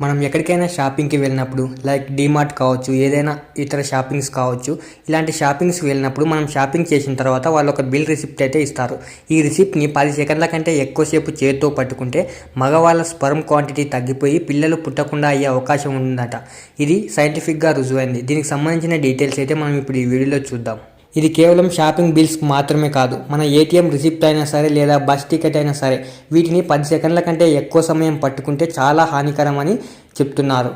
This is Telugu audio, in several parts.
మనం ఎక్కడికైనా షాపింగ్కి వెళ్ళినప్పుడు లైక్ డీమార్ట్ కావచ్చు, ఏదైనా ఇతర షాపింగ్స్ కావచ్చు, ఇలాంటి షాపింగ్స్కి వెళ్ళినప్పుడు మనం షాపింగ్ చేసిన తర్వాత వాళ్ళు ఒక బిల్ రిసిప్ట్ అయితే ఇస్తారు. ఈ రిసిప్ట్ని 10 సెకండ్ల కంటే ఎక్కువసేపు చేతితో పట్టుకుంటే మగవాళ్ళ స్పర్మ్ క్వాంటిటీ తగ్గిపోయి పిల్లలు పుట్టకుండా అయ్యే అవకాశం ఉందట. ఇది సైంటిఫిక్గా రుజువైంది. దీనికి సంబంధించిన డీటెయిల్స్ అయితే మనం ఇప్పుడు ఈ వీడియోలో చూద్దాం. ఇది కేవలం షాపింగ్ బిల్స్కి మాత్రమే కాదు, మన ఏటీఎం రిసిప్ట్ అయినా సరే లేదా బస్ టికెట్ అయినా సరే వీటిని 10 సెకండ్ల కంటే ఎక్కువ సమయం పట్టుకుంటే చాలా హానికరమని చెప్తున్నారు.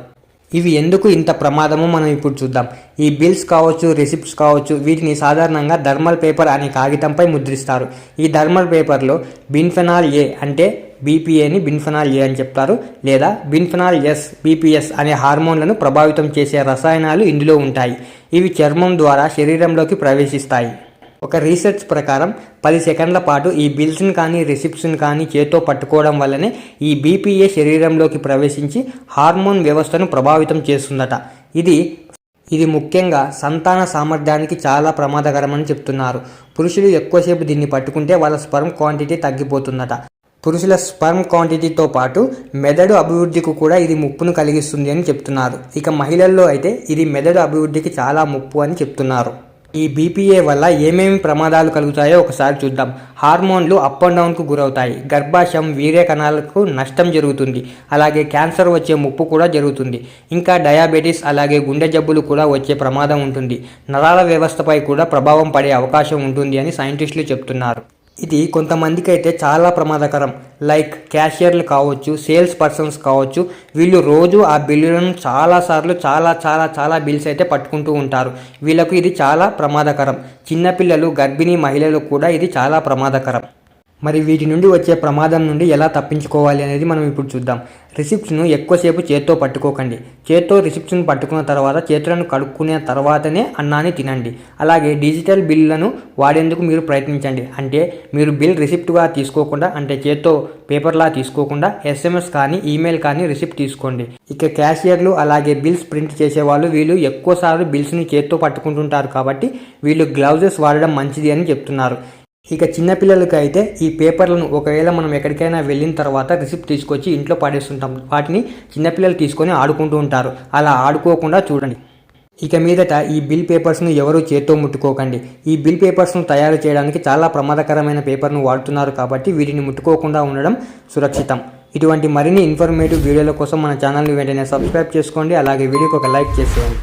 ఇవి ఎందుకు ఇంత ప్రమాదమో మనం ఇప్పుడు చూద్దాం. ఈ బిల్స్ కావచ్చు, రిసిప్ట్స్ కావచ్చు, వీటిని సాధారణంగా థర్మల్ పేపర్ అనే కాగితంపై ముద్రిస్తారు. ఈ థర్మల్ పేపర్లో బిన్ఫెనాల్ ఏ అంటే బీపీఏని బిన్ఫెనాల్ ఏ అని చెప్తారు, లేదా బిన్ఫెనాల్ ఎస్ బీపీఎస్ అనే హార్మోన్లను ప్రభావితం చేసే రసాయనాలు ఇందులో ఉంటాయి. ఇవి చర్మం ద్వారా శరీరంలోకి ప్రవేశిస్తాయి. ఒక రీసెర్చ్ ప్రకారం 10 సెకండ్ల పాటు ఈ బిల్స్ని కానీ రిసిప్ట్స్ని కానీ చేత్తో పట్టుకోవడం వల్లనే ఈ బీపీఏ శరీరంలోకి ప్రవేశించి హార్మోన్ వ్యవస్థను ప్రభావితం చేస్తుందట. ఇది ముఖ్యంగా సంతాన సామర్థ్యానికి చాలా ప్రమాదకరమని చెప్తున్నారు. పురుషులు ఎక్కువసేపు దీన్ని పట్టుకుంటే వాళ్ళ స్పర్మ్ క్వాంటిటీ తగ్గిపోతుందట. పురుషుల స్పర్మ్ క్వాంటిటీతో పాటు మెదడు అభివృద్ధికి కూడా ఇది ముప్పును కలిగిస్తుంది అని చెప్తున్నారు. ఇక మహిళల్లో అయితే ఇది మెదడు అభివృద్ధికి చాలా ముప్పు అని చెప్తున్నారు. ఈ బీపీఏ వల్ల ఏమేమి ప్రమాదాలు కలుగుతాయో ఒకసారి చూద్దాం. హార్మోన్లు అప్ అండ్ డౌన్కు గురవుతాయి. గర్భాశయం, వీర్య కణాలకు నష్టం జరుగుతుంది. అలాగే క్యాన్సర్ వచ్చే ముప్పు కూడా జరుగుతుంది. ఇంకా డయాబెటీస్ అలాగే గుండె జబ్బులు కూడా వచ్చే ప్రమాదం ఉంటుంది. నరాల వ్యవస్థపై కూడా ప్రభావం పడే అవకాశం ఉంటుంది అని సైంటిస్టులు చెప్తున్నారు. ఇది కొంతమందికి అయితే చాలా ప్రమాదకరం. లైక్ క్యాషియర్లు కావచ్చు, సేల్స్ పర్సన్స్ కావచ్చు, వీళ్ళు రోజు ఆ బిల్లులను చాలాసార్లు చాలా బిల్స్ అయితే పట్టుకుంటూ ఉంటారు. వీళ్ళకు ఇది చాలా ప్రమాదకరం. చిన్నపిల్లలు, గర్భిణీ మహిళలు కూడా ఇది చాలా ప్రమాదకరం. మరి వీటి నుండి వచ్చే ప్రమాదం నుండి ఎలా తప్పించుకోవాలి అనేది మనం ఇప్పుడు చూద్దాం. రిసిప్ట్స్ను ఎక్కువసేపు చేత్తో పట్టుకోకండి. చేత్తో రిసిప్ట్స్ను పట్టుకున్న తర్వాత చేతులను కడుక్కునే తర్వాతనే అన్నాన్ని తినండి. అలాగే డిజిటల్ బిల్లులను వాడేందుకు మీరు ప్రయత్నించండి. అంటే మీరు బిల్ రిసిప్ట్గా తీసుకోకుండా, అంటే చేత్తో పేపర్లా తీసుకోకుండా SMS కానీ ఈమెయిల్ కానీ రిసిప్ట్ తీసుకోండి. ఇక క్యాషియర్లు అలాగే బిల్స్ ప్రింట్ చేసేవాళ్ళు వీళ్ళు ఎక్కువసార్లు బిల్స్ని చేత్తో పట్టుకుంటుంటారు కాబట్టి వీళ్ళు గ్లౌజెస్ వాడడం మంచిది అని చెప్తున్నారు. ఇక చిన్నపిల్లలకి అయితే ఈ పేపర్లను ఒకవేళ మనం ఎక్కడికైనా వెళ్ళిన తర్వాత రిసిప్ట్ తీసుకొచ్చి ఇంట్లో పడేస్తుంటాం. వాటిని చిన్నపిల్లలు తీసుకొని ఆడుకుంటూ ఉంటారు. అలా ఆడుకోకుండా చూడండి. ఇక మీదట ఈ బిల్ పేపర్స్ను ఎవరూ చేత్తో ముట్టుకోకండి. ఈ బిల్ పేపర్స్ను తయారు చేయడానికి చాలా ప్రమాదకరమైన పేపర్ను వాడుతున్నారు కాబట్టి వీటిని ముట్టుకోకుండా ఉండడం సురక్షితం. ఇటువంటి మరిన్ని ఇన్ఫర్మేటివ్ వీడియోల కోసం మన ఛానల్ని వెంటనే సబ్స్క్రైబ్ చేసుకోండి. అలాగే వీడియోకి ఒక లైక్ చేసేయండి.